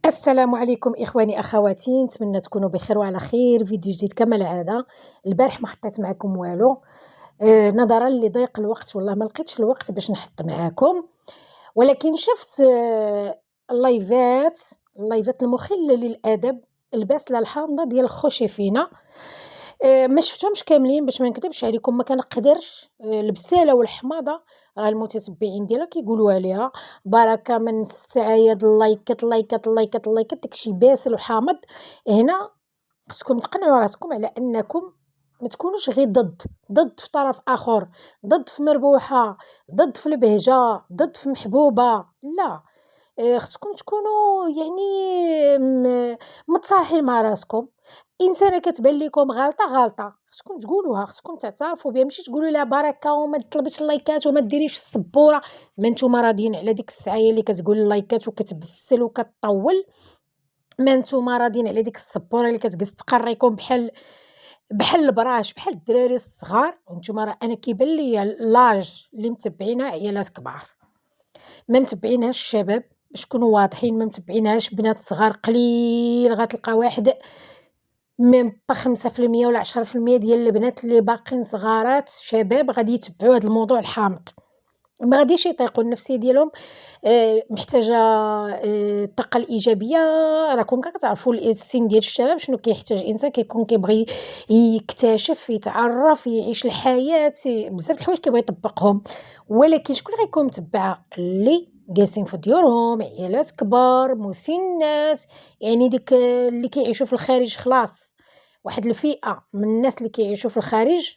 السلام عليكم إخواني أخواتي، نتمنى تكونوا بخير وعلى خير. فيديو جديد كما العادة. البارح ما حطيت معكم والو نظرا لضيق الوقت، والله ما لقيتش الوقت باش نحط معاكم، ولكن شفت اللايفات المخلة للأدب الباسلة الحامضة ديال الخوشي فينا. ما شفتهمش كاملين باش ما نكذبش عليكم، ما كنقدرش. البسالة والحماضة راه المتتبعين ديالها كيقولوا عليها بركة من السعايا د اللايكات لايكات لايكات لايكات، داكشي باسل وحامض. هنا خصكم تقنعوا راسكم على أنكم ما تكونوش غير ضد في طرف آخر، ضد في مربوحة، ضد في البهجة، ضد في محبوبة، لا. خصكم تكونوا يعني متصالحين مع راسكم. إنسانة كتبان ليكم غالطة، خصكم تقولوها، خصكم تعترفوا بها، ماشي تقولوا لها بركة وما تطلبيش اللايكات وما ديريش السبورة. ما نتوما راضيين على ديك السعاية اللي كتقول اللايكات وكتبسل وكتطول، ما نتوما راضيين على ديك السبورة اللي كتجلس تقريكم بحال البراش، بحال الدراري الصغار. وانتوما راه انا كيبان ليا لاج اللي متبعينها عيالات كبار، ما متبعينهاش الشباب، باش نكونوا واضحين، ما متبعينهاش بنات صغار قليل. غتلقى واحد ميم با 5% ولا 10% ديال البنات اللي باقيين صغارات شباب غادي يتبعوا هذا الموضوع الحامض، ما غاديش يطيقوا. النفسيه ديالهم محتاجه الطاقه الايجابيه. راكم كتعرفوا السن ديال الشباب شنو كيحتاج. انسان كيكون كيبغي يكتشف، يتعرف، يعيش الحياه، بزاف د الحوايج كيبغي يطبقهم. ولكن شكون غيكون متبع؟ اللي جالسين في ديورهم، عيالات كبار، مسنات، يعني ديك اللي كيعيشوا في الخارج. خلاص، واحد الفئه من الناس اللي كيعيشوا في الخارج،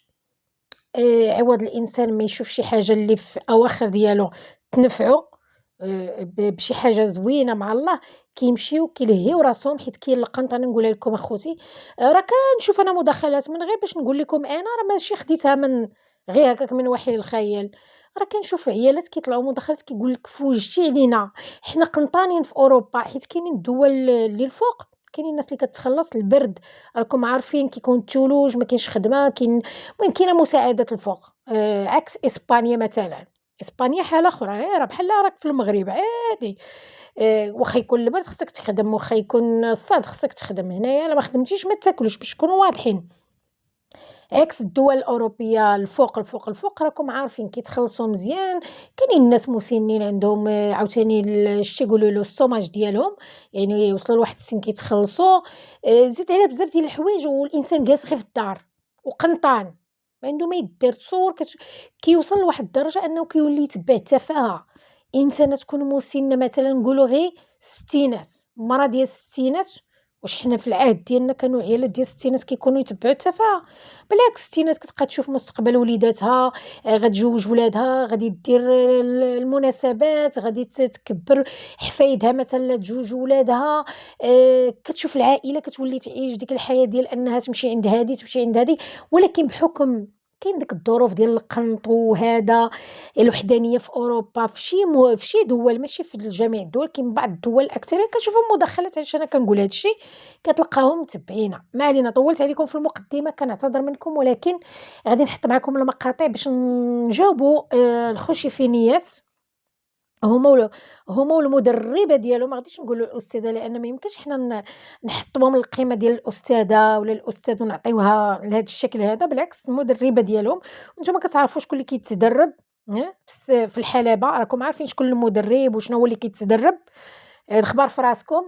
عوض الإنسان ما يشوف شي حاجة اللي في أواخر ديالو تنفعو بشي حاجة زوينة مع الله، كيمشيو كيلهيو راسهم. حيت كاين القنط، أنا نقولها لكم أخوتي، راه كنشوف أنا مداخلات من غير باش نقول لكم أنا راه ماشي خديتها من غير هكاك من وحي الخيال. راه كنشوف عيالات كيطلعوا مداخلات كيقول لك فوجتي علينا حنا قنطانين في أوروبا. حيت كاينين الدول اللي الفوق كاينين الناس اللي كتخلص البرد، راكم عارفين كيكون الثلوج، ما كاينش خدمة، المهم كاينة مساعدات الفوق. عكس إسبانيا مثلًا. إسبانيا حالة أخرى، راه بحال راك في المغرب عادي. واخا يكون البرد خصك تخدم، واخا يكون الصهد خصك تخدم. هنايا إلا ما خدمتيش ما تاكلش، باش نكونوا واضحين. عكس الدول الأوروبية الفوق راكم عارفين كيتخلصوا مزيان. كاينين ناس مسنين عندهم عاوتاني شتي يقولوا له السوماج ديالهم، يعني يوصلوا لواحد السن كيتخلصوا. زيد على بزاف ديال الحوايج والإنسان جالس غير في الدار وقنطان، ما عنده ما يدير. تصور كيوصل لواحد الدرجة أنه كيولي يتبع التفاهة. إنسانة تكون مسنة مثلًا نقولوا غير الستينات، مرا ديال الستينات. واش حنا في العهد ديالنا كانوا عيالات ديال الستينات كيكونوا يتبعوا التفاهة؟ بالعكس، الستينات كتبقى تشوف مستقبل وليداتها، غتجوج ولادها، غادي دير المناسبات، غادي تكبّر حفايدها مثلًا تجوج ولادها. كتشوف العائلة كتولي تعيش ديك الحياة ديال أنها تمشي عند هادي، تمشي عند هادي. ولكن بحكم كاين ديك الظروف ديال القنط وهذا، الوحدانية في أوروبا، في شي دول، ماشي في جميع الدول، كاين بعض الدول الأكثرية كنشوفهم مداخلات. علاش أنا كنقول هاد الشي؟ كتلقاهم متبعينها. ما علينا، طولت عليكم في المقدمة، كنعتذر منكم، ولكن غادي نحط معكم المقاطع باش نجاوبوا الخشيفينيات. هما والمدربة ديالهم، ما غاديش نقولوا الأستاذة لأن ما يمكنش حنا نحطوهم القيمة ديال الأستاذة ولا الأستاذ ونعطيوها لهاد الشكل هذا. بالعكس، المدربة ديالهم. وانتم كتعرفوا شكون اللي كيتدرب في الحلبة، راكم عارفين شكون المدرب وشنو هو اللي كيتدرب. الخبار في راسكم.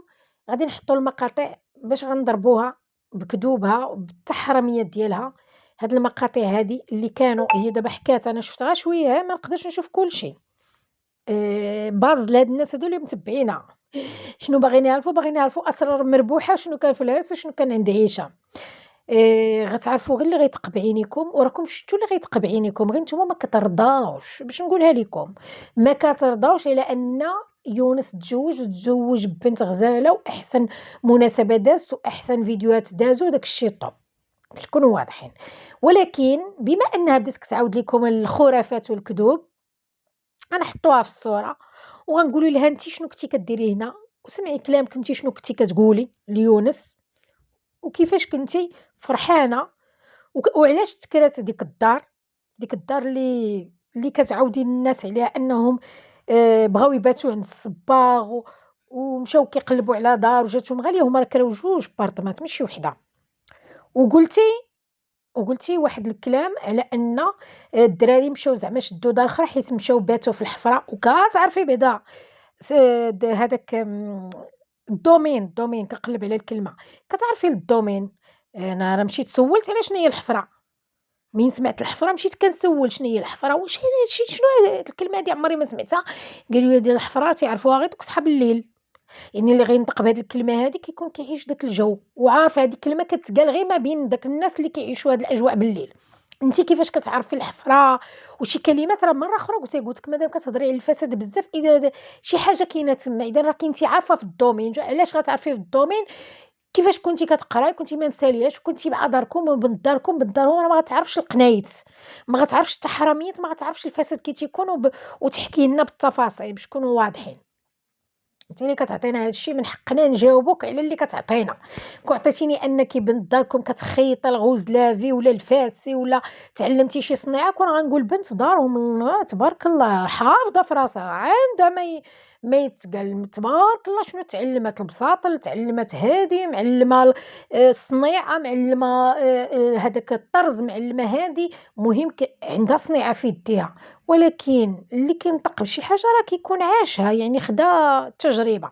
غادي نحطوا المقاطع باش غنضربوها بكذوبها وبالتحرميات ديالها. هاد المقاطع هادي اللي كانوا، هي دابا حكات، انا شفتها شويه، ما نقدرش نشوف كلشي. باز لهاد الناس هادو اللي متبعينها. شنو باغيين يعرفوا أسرار مربوحة، شنو كان في العرس وشنو كان عند عيشة. غتعرفوا غير اللي غيتق بعينيكم، وراكم شفتوا اللي غيتق بعينيكم، غير نتوما ما كترضاوش باش نقولها لكم. ما كترضاوش إلى أن يونس تزوج ببنت غزالة، وأحسن مناسبة دازت وأحسن فيديوهات دازوا، داك الشي طوب، باش نكونوا واضحين. ولكن بما أنها بدات كتعاود لكم الخرافات والكذوب، غنحطوها في الصورة وغنقولوا لها أنتِ شنو كنتِ كديري هنا، وسمعي كلامك أنتِ شنو كنتِ كتقولي ليونس، وكيفاش كنتِ فرحانة، وعلاش تكرات ديك الدار اللي كتعاودي للناس عليها أنهم بغاو يباتوا عند الصباغ ومشاو كيقلبوا على دار وجاتهم غاليه، هما راه كراو 2 بارطمات ماشي وحده. وقلتي واحد الكلام على ان الدراري مشاو زعما شدوا دار اخرى حيت مشاو باتوا في الحفره، وكتعرفي بعدا هذاك الدومين كنقلب على الكلمه، كتعرفي الدومين. انا راه مشيت سولت على شنو هي الحفره، من سمعت الحفره مشيت كنسول شنو هي الحفره، واش هذا الشيء شنو هاد الكلمه هادي عمري ما سمعتها. قالوا لي هذه الحفره تيعرفوها غير دوك صحاب الليل، يعني اللي غينطق بهاد الكلمه هادي كيكون كيعيش داك الجو، وعارف هادي الكلمه كتقال غير ما بين داك الناس اللي كيعيشوا هاد الاجواء بالليل. انت كيفاش كتعرفي الحفره وشي كلمات؟ راه مره اخرى قلت لك مادام كتهضري على الفساد بزاف، اذا شي حاجه كاينه تما، اذا راه كنتي عارفه في الدومين، علاش غتعرفي في الدومين؟ كيفاش كنتي كتقراي، كنتي ما مسالياش، كنتي مع داركم وبنت داركم بنت دارهم، راه ما غتعرفش القنايت، ما غتعرفش التحرميات، ما غتعرفش الفساد كي تيكون وتحكي لنا بالتفاصيل باش نكونوا واضحين. انت اللي كتعطينا هذا الشيء من حقنا نجاوبوك على اللي كتعطينا. كون عطيتيني انك بنت داركم كتخيطي الغوز لافي ولا الفاسي ولا تعلمتي شي صنيعه، كون غنقول بنت دارهم تبارك الله حافظه في راسها، عندها ما يتقال تبارك الله شنو تعلمت، البساطه تعلمت، هادي معلمه الصنيعه، معلمه هذاك الطرز، معلمه هادي، مهم عندها صنيعه في يديها. ولكن اللي كينطق بشي حاجه راه كيكون عاشها، يعني خدا التجربه.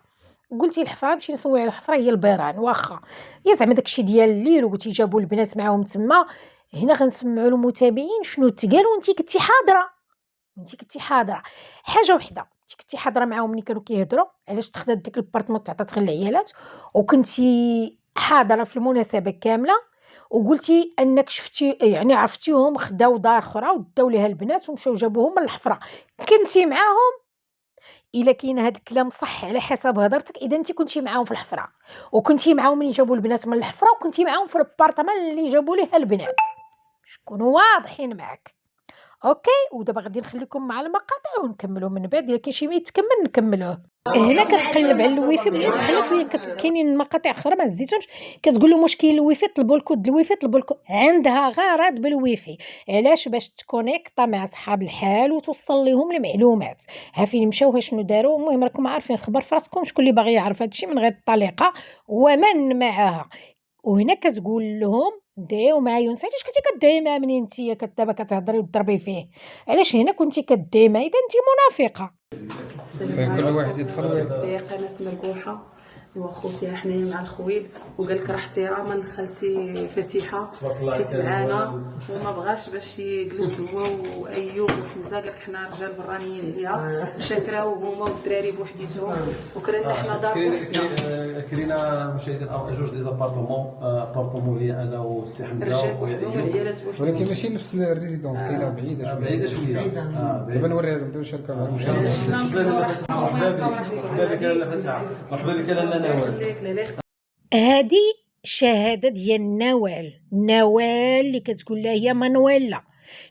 قلتي الحفره نمشي نسول على الحفره هي البيران، واخا هي زعما داكشي ديال الليل، وقلتي جابوا البنات معاهم تما. هنا غنسمعوا المتابعين شنو تقال، وانت كنتي حاضره. حاجه وحده، انت كنتي حاضره معاهم ملي كانوا كيهضروا علاش تخدات ديك البارطمون تعطات غير العيالات، وكنتي حاضره في المناسبه كامله، وقلتي انك شفتي يعني عرفتيهم خداو دار اخرى وداو ليها البنات ومشاو جابوهم من الحفره، كنتي معاهم. الا كاين هذا الكلام صح على حسب هضرتك، اذا انت كنتي معاهم في الحفره، وكنتي معاهم ملي جابوا البنات من الحفره، وكنتي معاهم في البارطمان اللي جابوا ليها البنات، باش نكونوا واضحين معاك. اوكي، ودابا غادي نخليكم مع المقاطع ونكملوا من بعد، الا كاين شي ما يتكمل نكملوه. هنا كتقلب على الويفي ملي دخلت، وهي كاينين مقاطع اخرى ما هزيتهمش، كتقول له مشكل الويفي، طلبوا الكود الويفي، طلبوا الكود، عندها غرض بالويفي، علاش؟ باش تكونيكطا مع صحاب الحال وتوصل لهم المعلومات، ها فين مشاو، ها شنو داروا. المهم راكم عارفين خبر في راسكم، شكون اللي باغي يعرف هادشي من غير الطليقه ومن معها. وهنا كتقول لهم دعيو مع يونس. علاش كنتي كدعي معاه منين نتيا دابا كتهضري وتضربي فيه؟ علاش هنا كنتي كدعي معاه؟ اذا انت منافقه. كل واحد يدخل قناة مربوحة وخوتي حنايا مع الخويل، وقال لك راه احتراما لخالتي فتيحه حيت معانا وما بغاش باش يجلس هو وايوب وحمزه، قال لك حنا رجال برانيين عليا وشاكراو هما والدراري بوحديتهم، وكرنا حنا دار بوحدنا. كرينا مشاهدين جوج دي زابارتمون لي انا والسي حمزه ويا ايوب، ولكن ماشي نفس الريزيدونس، كاينه بعيده شويه. دابا نوريها لهم، دابا نشاركوا معهم. مرحبا بك لاله نوال. هذه شهاده ديال نوال اللي كتقول لها هي مانويلا،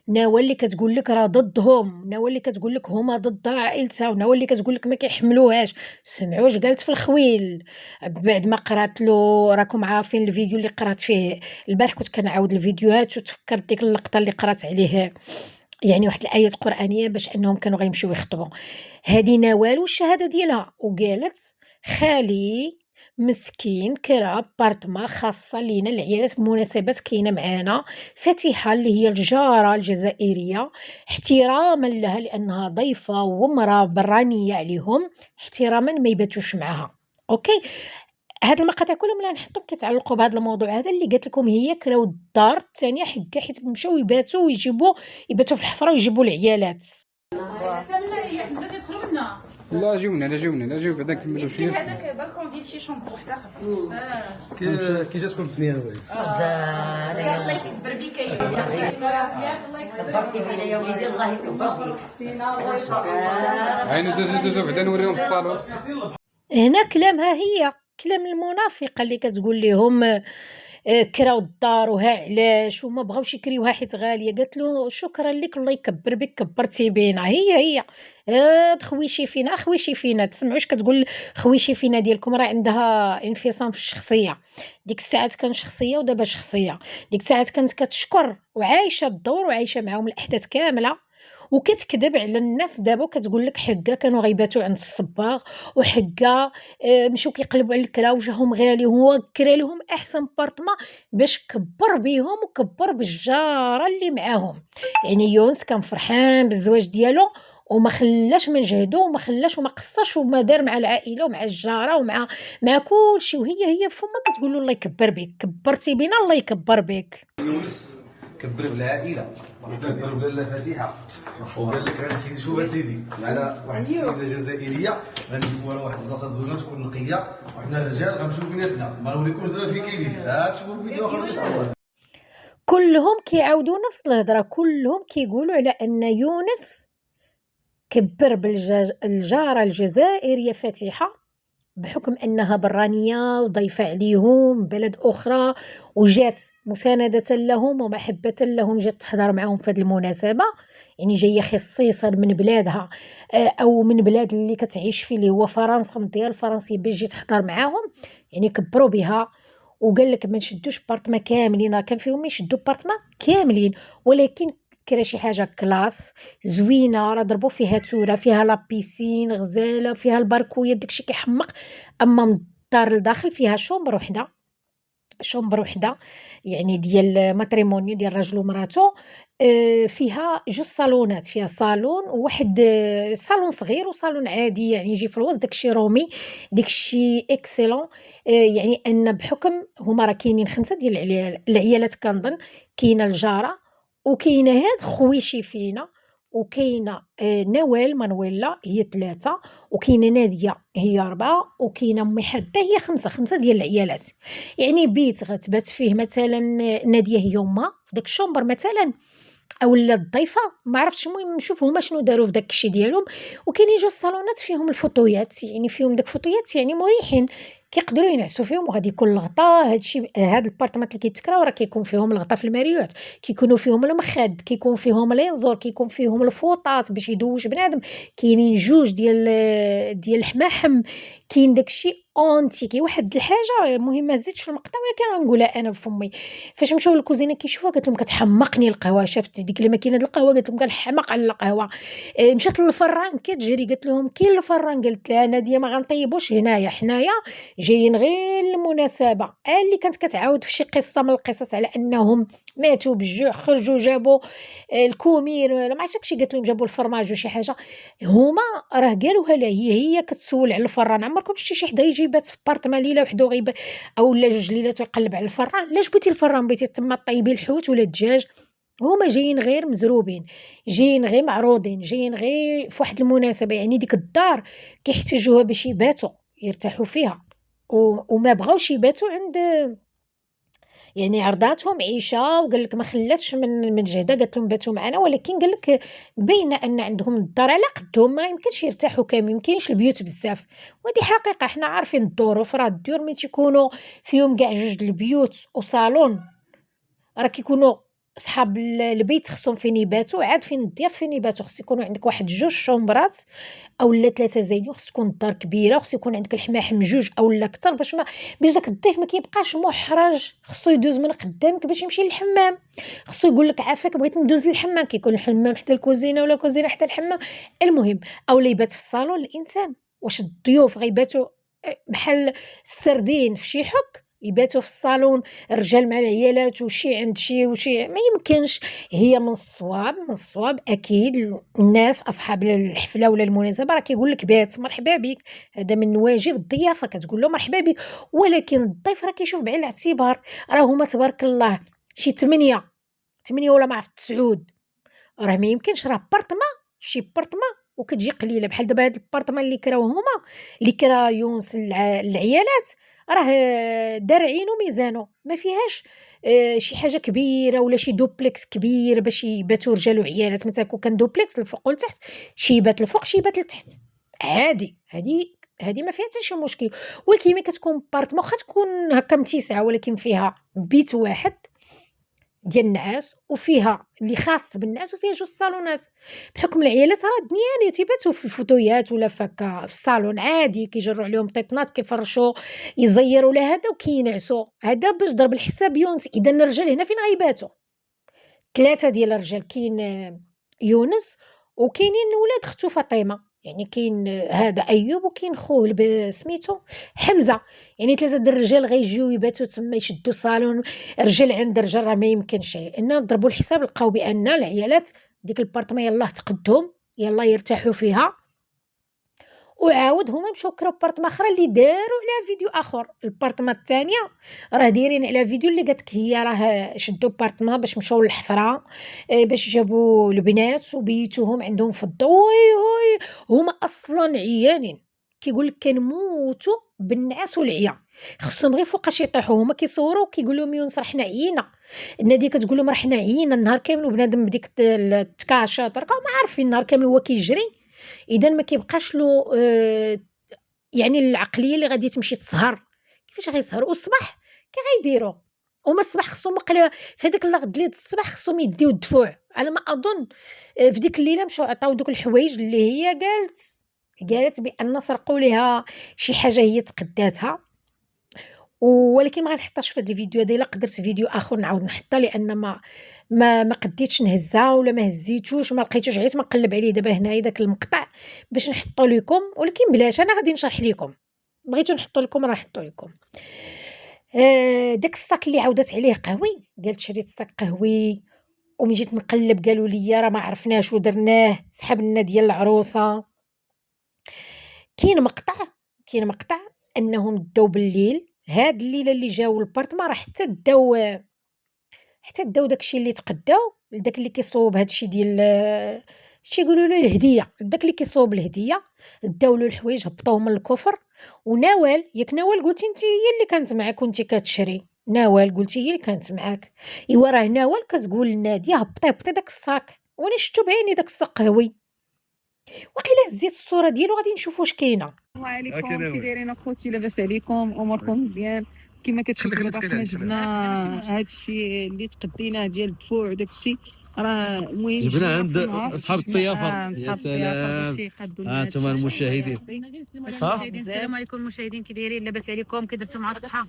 نوال اللي كتقول لك راه ضدهم، نوال اللي كتقول لك هما ضد عائلتها، ونوال اللي كتقول لك ما كيحملوهاش. سمعوا واش قالت في الخويل بعد ما قرات له. راكم عارفين الفيديو اللي قرات فيه البارح، كنت كنعاود الفيديوهات وتفكرت ديك اللقطه اللي قرات عليه يعني واحد الايات قرانيه باش انهم كانوا غيمشيو يخطبوا. هذه نوال والشهاده ديالها، وقالت خالي مسكين كرا بارتما خاصه لينا العيالات بمناسبات كاينه معانا فتيحه اللي هي الجاره الجزائريه، احتراما لها لانها ضيفه ومراه برانيه عليهم، احتراما ما يباتوش معها. اوكي، هاد المقاطع كلهم اللي غنحطهم كيتعلقوا بهذا الموضوع هذا اللي قالت لكم. هي كراو الدار الثانيه حكا حيت مشاو يباتوا يباتوا في الحفره ويجيبوا العيالات. لا جيونا بعدا نكملوا شويه. هذاك بالكون ديال شي شومبر وحده اخرى كي جاتكم الدنيا هذه؟ الله يكبر بك يا كبرتي بينا يا وليدي، الله يكبر بك. عينو دوزو بعدا نوريهم في الصالون. هنا كلامها هي كلام المنافقه اللي كتقول لهم كراو الدار وها علاش وما بغاوش يكريوها حيت غاليه. قالت له شكرا لك، الله يكبر بك، كبرتي بينا. هي خويشي فينا تسمعوش كتقول خويشي فينا ديالكم، راه عندها انفصام في الشخصيه. ديك الساعات كان شخصيه ودابا شخصيه. ديك الساعات كانت كتشكر وعايشه الدور وعايشه معاهم الاحداث كامله، وكتكذب على الناس دابا وكتقول لك حكا كانوا غيباتوا عند الصباغ، وحكا مشاو كيقلبوا على الكرا وجاهم غالي وهو كرا لهم احسن بارطما باش كبر بيهم وكبر بالجاره اللي معاهم. يعني يونس كان فرحان بالزواج ديالو وما خلاش من جهدو وما خلاش وما قصرش وما دار مع العائله ومع الجاره مع كلشي، وهي فما كتقول له الله يكبر بك، كبرتي بينا الله يكبر بك. يونس كبر بالعائله وكبر بلاله فاتحه وقال لك غير سيدي شوف سيدي معنا واحد السيده جزائريه غنجيبوا لها واحد البلاصه زوينه تكون نقيه وحنا الرجال غنمشيو بيناتنا ما نوريكمش زعما فين كاينين تشوفوا فيديو اخر. كلهم كيعاودوا نفس الهضره، كلهم كيقولوا على ان يونس كبر بالجاره الجزائريه فاتحه بحكم انها برانيه وضيفه عليهم من بلد اخرى وجات مسانده لهم ومحبه لهم، جات تحضر معهم في هذه المناسبه، يعني جايه خصيصا من بلادها او من بلاد اللي كتعيش فيه اللي هو فرنسا، من ديال الفرنسيه باش تجي تحضر معاهم، يعني كبروا بها. وقال لك ما نشدوش بارتما كاملين، كان فيهم يشدوا بارتما كاملين ولكن كرا شي حاجه كلاس زوينه، راه ضربوا فيها تورا، فيها لابيسين غزاله، فيها الباركويه داكشي كيحمق. اما من الدار لداخل فيها شومبر وحده يعني ديال ماتريمونيو ديال راجل ومراتو، فيها جوج صالونات، فيها صالون وواحد صالون صغير وصالون عادي يعني يجي في الوسط، داكشي رومي، داكشي اكسلون. يعني ان بحكم هما راه كاينين 5 ديال العيالات كنظن، كاينه الجاره وكاينه هاد خويشي فينا وكاينه نوال مانويلا هي 3 وكاينه ناديه هي 4 وكاينه امي حتى هي 5 ديال العيالات. يعني بيت غتبات فيه مثلا ناديه هي امها في داك الشومبر مثلا اولا الضيفه ما عرفتش، المهم نشوف هما شنو داروا في داك الشيء ديالهم. وكاينين جوج صالونات فيهم الفوطويات، يعني فيهم داك الفوطويات يعني مريحين كيقدروا ينعسوا فيهم، وغادي يكون الغطاء هادشي هاد البارطمات اللي كيتكراو راه كيكون فيهم الغطاء في الماريوت، كيكونوا فيهم المخد، كيكون فيهم لينزور، كيكون فيهم الفوطات باش يدوش بنادم، كاينين جوج ديال الحماحم، كاين داكشي اونتيكي واحد الحاجه. المهم ما زدتش المقطع ولكن غنقولها انا بفمي. فاش مشاو للكوزينه كيشوفوها قالت لهم كتحمقني القهوه، شافت ديك الماكينه د القهوه قالت لهم كنحمق على القهوه. مشات للفران كتجري قالت لهم كاين الفران، قالت لها ناديه ما غنطيبوش هنايا، حنايا جايين غير المناسبه. اللي كانت كتعاود في شي قصه من القصص على انهم ماتوا بالجوع خرجوا جابوا الكومير ما عرفتش داكشي، قالت لهم جابوا الفرماج وشي حاجه. هما راه قالوها لا، هي كتسول على الفران. عمركم شفتي شي حدا يجي بات في بارطما ليله وحده غيب او لا 2 ليلات ويقلب على الفران؟ لاش بغيتي الفران؟ بغيتي تما طيبي الحوت ولا الدجاج؟ هما جايين غير مزروبين، جايين غير معروضين، جايين غير في واحد المناسبه، يعني ديك الدار كيحتاجوها باش يباتوا يرتاحوا فيها وما بغاوش يباتوا عند يعني عرضاتهم عيشه. وقال لك ما خلاتش من جهده، قالت لهم باتوا معنا، ولكن قال لك بين ان عندهم الدار على قدهم ما يمكنش يرتاحوا كامل، ما يمكنش البيوت بزاف. ودي حقيقه حنا عارفين الظروف، راه الديور ملي تيكونوا فيهم كاع 2 البيوت وصالون راه كيكونوا صحاب البيت خصهم فين يباتوا، عاد فين الضياف فين يباتوا. خص يكونوا عندك واحد 2 شومبرات اولا 3 زايدين، خص تكون الدار كبيره، خص يكون عندك الحماحم 2 اولا اكثر باش داك الضيف ما كيبقاش محرج، خصو يدوز من قدامك باش يمشي للحمام، خصو يقول لك عافاك بغيت ندوز للحمام، كيكون الحمام حتى الكوزينه ولا الكوزينه حتى الحمام. المهم اولا يبات في الصالون الانسان. واش الضيوف غيباتوا بحال السردين في شي حك يباتوا في الصالون الرجال مع العيالات وشي عند شي وشي؟ ما يمكنش. هي من الصواب اكيد الناس اصحاب الحفله ولا المناسبه راه كيقول لك بات مرحبا بك، هذا من واجب الضيافه كتقول له مرحبا بك. ولكن الضيف راه كيشوف بعين الاعتبار، راه هما تبارك الله شي 8 ولا ما عرفت 9، راه ما يمكنش، راه بارطما شي بارطما وكتجي قليله بحال دابا هاد البارطما اللي كراو هما اللي كرا يونس العيالات، راه دار عينو ميزانو، ما فيهاش شي حاجه كبيره ولا شي دوبلكس كبير باش يباتوا رجال وعيالات. مثلا كان دوبلكس الفوق والتحت، شي يبات الفوق شي يبات لتحت عادي، هذه ما فيها حتى شي مشكل. ولكن ملي كتكون بارطما واخا تكون هكا متسعه ولكن فيها بيت واحد ديال النعاس وفيها اللي خاص بالنعاس وفيها 2 صالونات، بحكم العيالات راه دنياني تيباتوا في الفوتويات ولا فكا في الصالون عادي، كيجروا عليهم طيطنات كيفرشوا يزيروا لهذا وكينعسوا. هذا باش ضرب الحساب يونس. اذا الرجال هنا فين غيباتوا؟ 3 ديال الرجال، كاين يونس وكاينين ولاد اختو فاطمه، يعني كاين هذا ايوب وكاين خوه سميتو حمزه، يعني 3 د الرجال غيجيو يباتوا تما يشدوا صالون، رجل عند رجل، راه ما يمكنش. ان ضربوا الحساب لقاو بان العيالات ديك البارطمه يلاه تقدهم، يلاه يرتاحوا فيها، وعاود هما مشاو كراو بارطمه اخرى اللي داروا عليها فيديو اخر. البارطمه الثانيه راه دايرين على فيديو اللي قالت لك هي راه شدوا بارطمه باش مشاو للحفره، باش جابوا البنات وبيتوهم عندهم في الضو. وي هما اصلا عيانين، كيقول لك كنموتوا بالنعاس والعيا، خصهم غير فوقاش يطيحوا. هما كيصوروا كيقول لهم يونس راه حنا عيينا، الناديه كتقول لهم راه حنا عيينا النهار كامل، وبنادم بديك التكاشه طرقه ما عارفين النهار كامل هو كيجري، اذا ما كيبقاش له يعني العقليه اللي غادي تمشي تسهر. كيفاش غيسهروا؟ والصباح كي غيديروا؟ هما الصباح خصهم في هذاك الغد ليل الصباح خصهم يديو الدفوع على ما اظن. في ديك الليله مشاو عطاو دوك الحوايج اللي هي قالت بان سرقوا لها شي حاجه هي تقداتها، ولكن ما غنحطهاش في هذا الفيديو هذا. الا قدرت فيديو اخر نعاود نحطها، لان ما قديتش نهزها ولا ما هزيتوش، ما لقيتوش، عييت ما نقلب عليه دابا هنايا داك المقطع باش نحطو لكم، ولكن بلاش انا غادي نشرح لكم. بغيتو نحطو لكم راه نحطو لكم. داك الصاك اللي عاودت عليه قهوي، قالت شريت صاك قهوي، ومن جيت نقلب قالوا لي راه ما عرفناش ودرناه، سحبنا ديال العروسه. كاين مقطع انهم داو بالليل، هاد الليله اللي جاو البارطما راه حتى داو داكشي اللي تقداو، داك اللي كيصوب هادشي ديال شي يقولوا له الهديه، داك اللي كيصوب الهديه داو له الحوايج هبطوهم من الكفر. ونوال ياك نوال قلتي انت هي اللي كانت معاك كنتي كتشري، نوال قلتي هي اللي كانت معاك. ايوا راه نوال كتقول لناديه هبطي داك الصاك، وانا شفتو بعيني داك الصاك قهوي. وقيلا هزيت الصوره ديالو غادي نشوفوا واش كاينه. السلام عليكم، كي دايرين اخوتي؟ لاباس عليكم؟ اموركم مزيان؟ كما كتشوفوا دابا حنا جبنا هادشي اللي تقديناه ديال الدفوع وداكشي، راه المهم جبنا عند اصحاب الضيافه. يا سلام، ها انتم المشاهدين. السلام عليكم المشاهدين، كي دايرين؟ لاباس عليكم؟ كي درتوا مع الصحه؟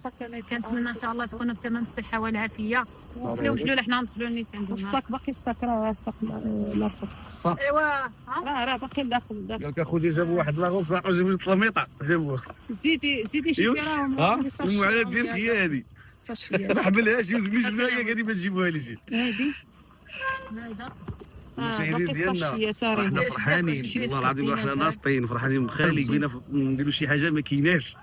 كنتمنى ان شاء الله تكونوا في تمام الصحه والعافيه. وحلو حنا ندخلوا النيت عندهم. الصاك باقي، الصاك راه الصاك الاخر، الصاك ايوا راه باقي داخل. قال لك اخويا جابوا واحد لاغوف جابوا 3 جابوه. زيدي شي دراهم المعاناه ديالك هي هذه، ما حملهاش يوزمي جبناها قاعدين ما تجيبوها لي شي. هادي المشاهدين ديالنا حنا فرحانين والله العظيم، حنا ناشطين فرحانين بخالي، بغينا نديروا شي حاجه ما كايناش.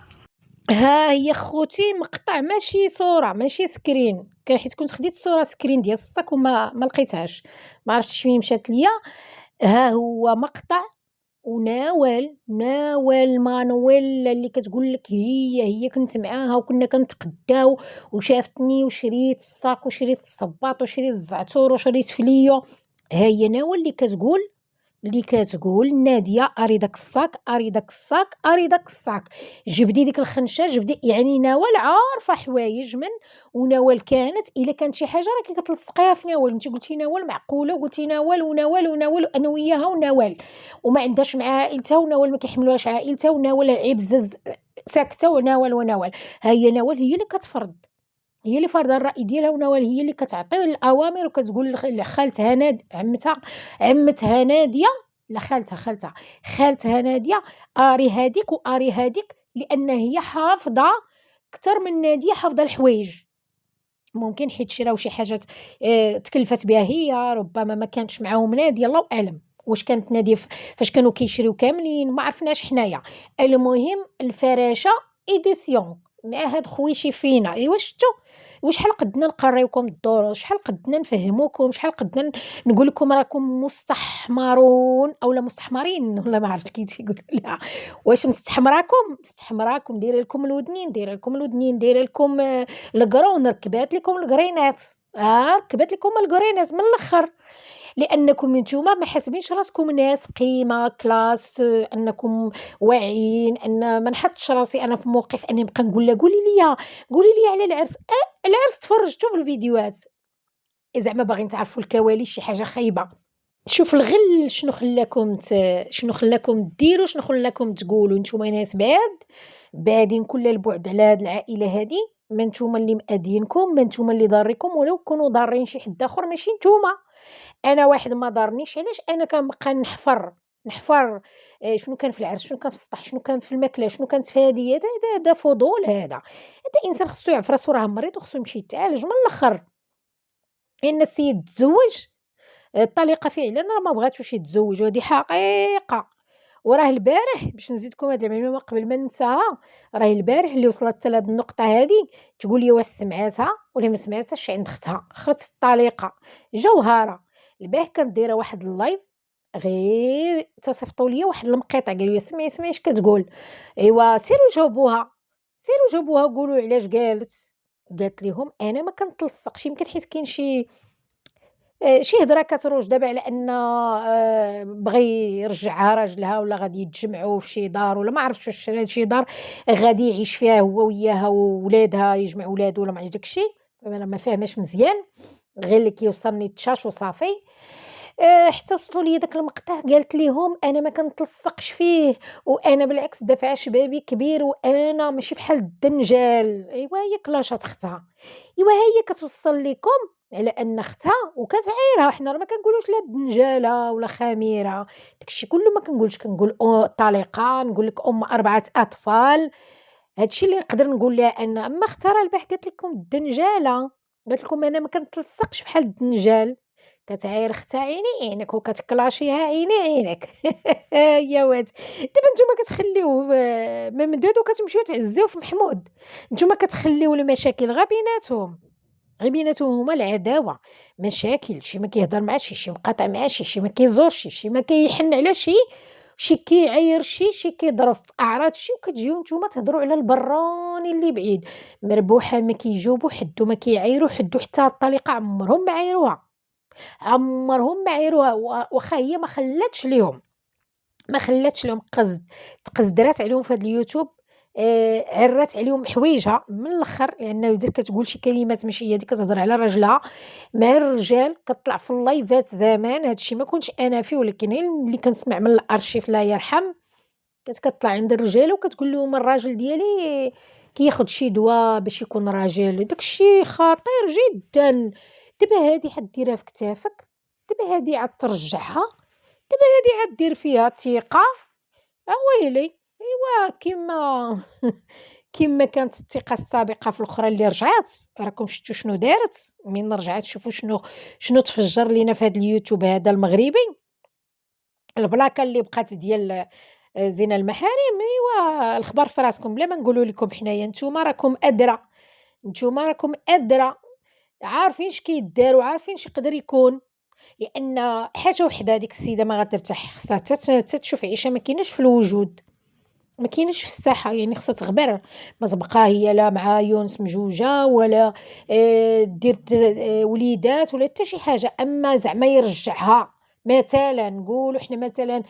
ها هي خوتي مقطع ماشي صوره ماشي سكرين، كان حيت كنت خديت صوره سكرين ديال الصاك وما لقيتهاش، ما عرفتش فين مشات ليا. ها هو مقطع، وناول مانويل اللي كتقول لك هي كنت معاها وكنا كنتقداو وشافتني وشريت الصاك وشريت الصباط وشريت الزعتور وشريت فليو. ها هي ناول اللي كتقول ناديه اري داك الصاك، جبدي ديك الخنشه، جبدي. يعني نوال عارفه حوايج من، ونوال كانت الا كانت شي حاجه راكي كتلصقيها في نوال. انت قلتي نوال معقوله، وقلتي نوال انا وياها ونوال، وما عندهاش مع عائلتها، ونوال ما كيحملوهاش عائلتها، ونوال عبزز ساكته، ونوال ها هي نوال هي اللي كتفرض، هي اللي فرض الرأي ديالها، ونوال هي اللي كتعطي الأوامر وكتقول لخالتها عمتها نادية، لا خالتها نادية آري هاديك لأن هي حافظة أكثر من نادية، حافظة الحوايج. ممكن حيت شراو شي حاجات تكلفت بها هي، ربما ما كانتش معاهم نادية، الله أعلم واش كانت نادية فاش كانوا كيشريو كاملين، ما عرفناش حنايا. المهم الفراشة إديسيون مع هاد خويشي فينا. ايوا شفتو وشحال قدنا نقريوكم الدروس، شحال قدنا نفهموكم، شحال قدنا نقول لكم راكم مستحمرون اولا مستحمرين ولا ما عرفت كي تيقولوا لا، واش مستحمراكم دايره لكم الودنين، دايره لكم القرون، ركبات لكم القرينات، ركبات لكم القرينات من الاخر، لانكم نتوما ما حاسبينش راسكم ناس قيمه كلاس، انكم واعيين. ان ما نحطش راسي انا في موقف اني نبقى نقول لها قولي لي على العرس. العرس تفرجتوا في الفيديوهات، زعما باغيين تعرفوا الكواليس شي حاجه خايبه. شوف الغل شنو خلاكم ديروا، شنو خلاكم تقولوا. نتوما ناس بعادين كل البعد على هاد العائله هادي، ما نتوما اللي مأدينكم، ما نتوما اللي ضاريكم، ولو كونوا ضارين شي حد اخر ماشي نتوما. أنا واحد ما ضرنيش علاش أنا كنبقى نحفر شنو كان في العرس، شنو كان في السطح، شنو كان في الماكلة، شنو كانت في هادية، هذا فضول هذا إنسان خصو يعرف راسو راه مريض وخصو يمشي يتعالج من الآخر. إن السيد تزوّج الطليقة فعلًا راه ما بغاتوش يتزوّج وهادي حقيقة. وراه البارح باش نزيدكم هاد المعلومة قبل ما ننساها، راه البارح اللي وصلت حتى لهاد النقطة هادي تقول لي واش سمعاتها ولا ما سمعاتهاش عند ختها، خت الطليقة جوهرة. البارح كانت دايرة واحد اللايف غير تصيفطوا ليا واحد المقيطع قالوا لي سمعي اش كتقول، إيوا سيروا جاوبوها قولوا علاش قالت ليهم أنا ما كنتلصقش. يمكن حيت كاين شي هضرة كتروج دابا على أن بغى يرجعها راجلها ولا غادي يتجمعوا في شي دار ولا ما عرفتش واش شي دار غادي يعيش فيها هو وياها وولادها، يجمع ولادو ولا ما عرفت داك الشي. أنا ما فاهماش مزيان، غير اللي كيوصلني تشاش وصافي. حتى وصلوا ليا داك المقطع قالت ليهم أنا ما كنتلصقش فيه وأنا بالعكس دافعة شبابي كبير وأنا ماشي بحال الدنجال. إيوا هي كلاشات ختها، إيوا هي كتوصل ليكم على أن ختها وكتعايرها. حنا راه ما كنقولوش لا دنجالة ولا خميرة، داكشي كله ما كنقولش، كنقول طليقة، نقول لك أم 4 أطفال. هادشي اللي نقدر نقول لها أنا. أما اختها راه البارح قالت لكم الدنجالة، قالت لكم أنا ما كنتلصقش بحال الدنجال. كتعاير اختها عيني عينك وكتكلاشيها عيني عينك. يا واد دابا نتوما كتخليوه ممدود وكتمشيو تعزيو في محمود، نتوما كتخليو المشاكل غير بيناتهم هما العداوة، مشاكل، شي ما كيهضر مع شي مقاطع مع شي ما كيزورش شي ما كيحن على شي كيعاير شي كيضرب في أعراض شي، وكتجيو نتوما تهضروا على البراني اللي بعيد. مربوحة ما كيجاوبوا حد وما كيعايروا حد، وحتى الطليقة عمرهم ما عايروها، واخا هي ما خلاتش لهم تقزدرات عليهم في هاد اليوتيوب. عرات عليهم حوايجها من الاخر، لان بدات كتقول شي كلمات ماشي هي اللي كتهضر على راجلها مع الرجال، كطلع في اللايفات زمان. هادشي ما كنتش انا فيه، ولكن اللي كنسمع من الارشيف لا يرحم، كانت كطلع عند الرجال وكتقول لهم الراجل ديالي كياخد شي دواء باش يكون راجل. داكشي خطير جدا. دابا هادي حد ديرها في كتافك، دابا هادي عاد ترجعها، دابا هادي عاد دير فيها الثقة. ويلي ايوا كما كانت الثقة السابقة في الأخرى اللي رجعات. راكم شفتوا شنو دارت من رجعات؟ شوفوا شنو تفجر لينا في هذا اليوتيوب هذا المغربي. البلاكه اللي بقات ديال زنا المحارم. ايوا الخبر في راسكم بلا ما نقولوا لكم حنايا. نتوما راكم أدرى، عارفين اش كيدار وعارفين اش يقدر يكون. لان حاجه وحده ديك السيده ما غترتاح، خصها تشوف عيشه ما كايناش في الوجود، ما كايناش في الساحه، يعني خصها تغبر، ما تبقى هي لا مع يونس مجوجه ولا دير وليدات ولا حتى شي حاجه. اما زعما يرجعها مثلا، نقولوا حنا مثلا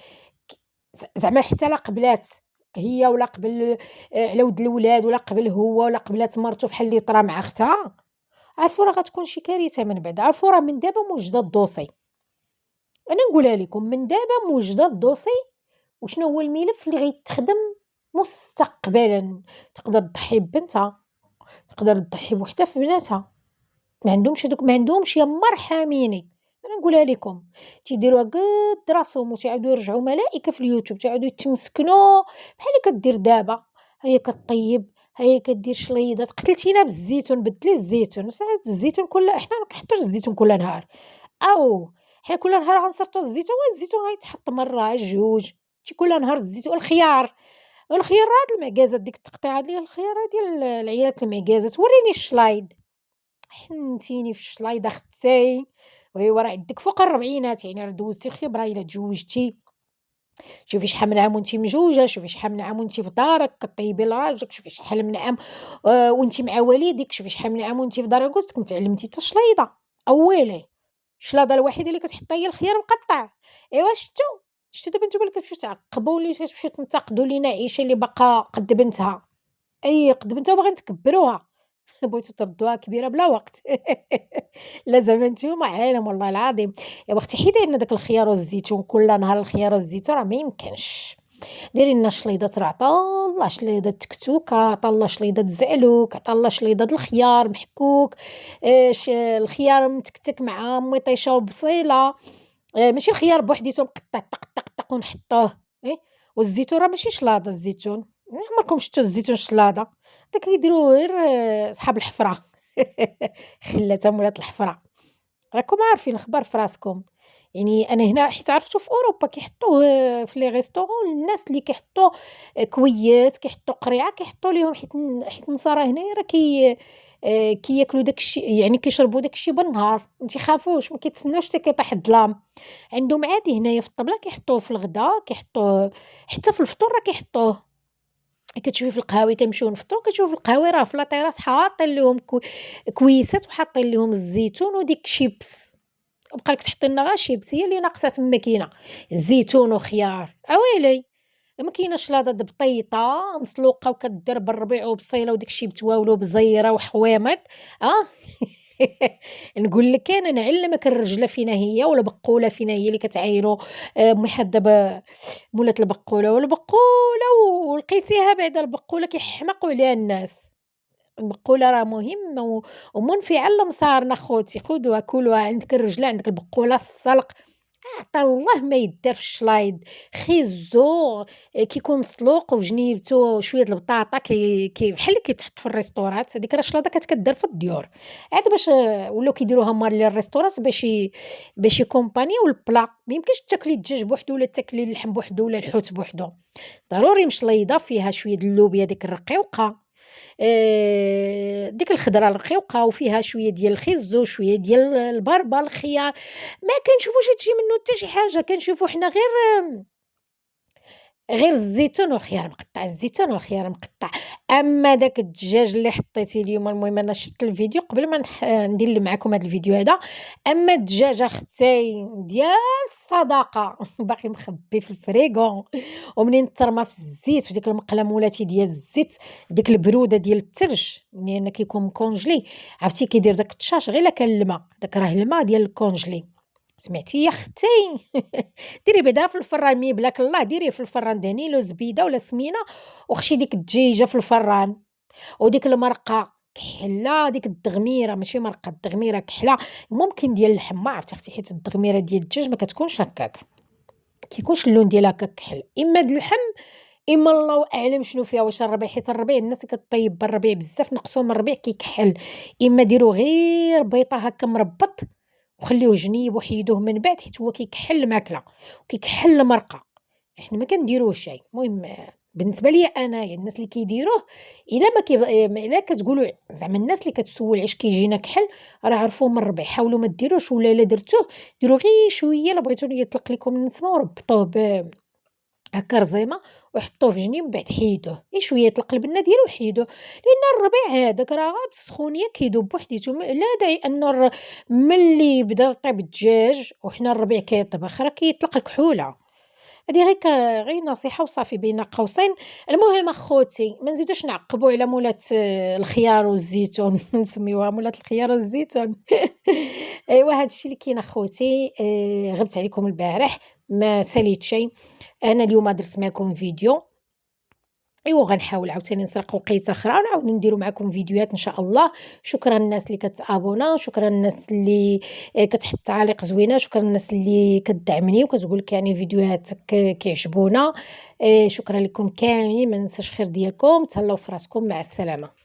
زعما حتى لا قبلات هي ولا قبل على ود الولاد ولا قبل هو ولا قبلات مرته بحال اللي طرا مع اختها، عرفوا راه غتكون شي كارثه من بعد. عرفوا راه من دابا موجده الدوسي، انا نقولها لكم من دابا موجده الدوسي وشنو هو الملف اللي غيتخدم مستقبلا. تقدر تضحي ببنتها، تقدر تضحي بوحده في بناتها، ما عندهمش يا مرحميني. انا نقولها لكم تيديروها قد راسهم وتعاودوا يرجعوا ملائكه في اليوتيوب، تعاودوا يتمسكنوا بحال اللي كدير دابا. هي كطيب، هي كدير شليضات. قتلتينا بالزيتون، بدلي الزيتون ساعات الزيتون حنا ما كنحطوش الزيتون كل نهار، او حنا كل نهار غنصرطوا الزيتون، والزيتون غيتحط مره جوج كل نهار. الزيتون والخيار راه المعكازات ديك التقطيعات ديال الخيار ديال العيالات المعكازات. وريني الشلايض، حنتيني في الشلايض اختي. وهو راه عندك فوق الربعينات، يعني راه دوزتي خبره الا تزوجتي. شوفي شحال من عام وانتي مجوجه، شوفي شحال من عام وانتي في دارك كطيبي لراجلك، شوفي شحال من عام وانتي مع والديك، شوفي شحال من عام وانتي في دار عكوزتك متعلمتي حتى الشلايضه. اويلي الشلاضه الوحيده اللي كتحطها هي الخيار مقطع. ايوا شفتوا دابا نتوما اللي كتمشيو تعقبوا اللي كتمشيو تنتقدوا لينا عيشه اللي باقا قد بنتها. قد بنتها وباغيين تكبروها. بغيتو تردوها كبيره بلا وقت. لا زعما نتوما عالم والله العظيم. يا اختي حيدي لنا داك الخيار والزيتون كل نهار، الخيار والزيتون راه ما يمكنش. ديري لنا شليضات راه عطالله شليضات تكتوكه، عطالله شليضات زعلوك، عطالله شليضات الخيار محكوك، الخيار متكتك مع مطيشه وبصيله، ماشي الخيار بوحديتو مقطع طق طق طق ونحطوه. والزيتون راه ماشي شلاضه الزيتون، عمركم شفتوا الزيتون شلاضه؟ داك كيديروه غير صحاب الحفره خلاتها مولات الحفره. راكم عارفين الخبر في راسكم. يعني أنا هنا حيت عرفتو في أوروبا كيحطوه في لي ريستورون الناس اللي كيحطوا كويات، كيحطوا قريعة، كيحطوا ليهم حيت النصارى هنايا راه كياكلوا داك الشيء، يعني كيشربوا داك الشيء بالنهار، ما تيخافوش، ما كيتسناوش حتى كيطيح الظلام. عندهم عادي هنايا في الطبلة كيحطوه في الغدا، كيحطوه حتى في الفطور راه كيحطوه. كتشوفي في القهاوي كنمشيو نفطرو كتشوفي في القهاوي راه في لاطيراس حاطين ليهم كويسات وحاطين ليهم الزيتون وديك شيبس. وبقى لك تحطي لنا غير شيبس هي اللي ناقصه تما كاينه زيتون وخيار اويلي. ما كايناش لا د بطيطه مسلوقه وكدير بالربيع وبصيله وداك الشيء بتواولو بزيره وحوامض. نقول لك انا نعلمك الرجله فينا هي ولا بقوله فينا هي اللي كتعايروا محدبه مولات البقوله ولقيتيها بعد البقوله كيحمقوا عليها الناس. البقوله راه مهمه ومنفعه لمصارنا خوتي، خذوها كلوها. عندك الرجله عندك البقوله السلق عطا الله ما يدار في الشلايض، خيزو كيكون مسلوق وجنيبته شويه البطاطا بحال اللي كيتحط في الريستورات. هذيك راه شلاضه كتكدر في الديور عاد باش ولاو كيديروها مال الريستورات باش يكومبانيو البلا. ما يمكنش تاكلي الدجاج بوحدو ولا تاكلي اللحم بوحدو ولا الحوت بوحدو، ضروري مشليضه فيها شويه د اللوبيا ديك الرقيقه، ديك الخضره الرقيقه وفيها شويه ديال الخيزو شويه ديال البربه الخيار. ما كنشوفوش هادشي منه حتى شي حاجه، كنشوفو حنا غير الزيتون والخيار مقطع، الزيتون والخيار مقطع. اما داك الدجاج اللي حطيتي اليوم، المهم انا شفت الفيديو قبل ما ندير معكم هذا الفيديو هذا. اما الدجاج اختي ديال الصداقه باقي مخبي في الفريغون، ومنين ترمى في الزيت في ديك المقله مولاتي ديال الزيت ديك البروده ديال الثلج لان كيكون مكونجلي، عرفتي كيدير داك الطشاش غير الا كان الماء، داك راه الماء ديال الكونجلي. سمعتي يا اختي ديري بعدا في الفران مي بلاك الله، ديريه في الفران دهني له زبيده ولا سمينه وخشي ديك الدجيجه في الفران وديك المرقه كحله، ديك الدغميره ماشي مرقه الدغميره كحله، ممكن ديال اللحم ما عرفت اختي حيت الدغميره ديال الدجاج ما كتكونش هكاك، كيكونش اللون ديالها هكاك كحل، اما د اللحم اما الله اعلم شنو فيها، واش الربيع حيت الربيع الناس اللي كطيب بالربيع بزاف نقصوا من الربيع كيكحل، اما ديروا غير بيطه هكا مربط وخليوه جنيب وحيدوه من بعد حيت هو كيكحل الماكله وكيكحل المرقه، احنا ما كنديروش شي. المهم بالنسبه لي انايا الناس اللي كيديروه الا ما الا كتقولوا زعما الناس اللي كتسول علاش كيجينا كحل راه عرفوه من الربيع، حاولوا ما ديروش ولا الا درتوه ديروا غير شويه الا بغيتو يطلق لكم النسمه وربطوه هكا رزيمه وحطوه في جنيب من بعد حيدوه غير شويه يطلق البنه ديالو وحيدوه، لان الربيع هذاك راه غير بالسخونيه كيذوب بوحديتو، لا داعي انه ملي بدا طيب الدجاج وحنا الربيع كيطبخ راه كيطلق الكحوله. هذه غير نصيحه وصافي بين قوسين. المهم اخوتي ما نزيدوش نعقبوا على مولات الخيار والزيتون نسميوها مولات الخيار والزيتون ايوا هذا الشيء اللي كاين اخوتي. غبت عليكم البارح ما ساليت شيء، انا اليوم درت معكم فيديو ايوا غنحاول عاوتاني نسرق وقيته اخرى ونعاود نديروا معكم فيديوهات ان شاء الله. شكرا الناس اللي كتابونا، شكرا الناس اللي كتحط تعاليق زوينه، شكرا الناس اللي كتدعمني وكتقول لك يعني فيديوهاتك كيعجبونا. شكرا لكم كاملين، ما ننساش خير ديالكم، تهلاو في راسكم، مع السلامه.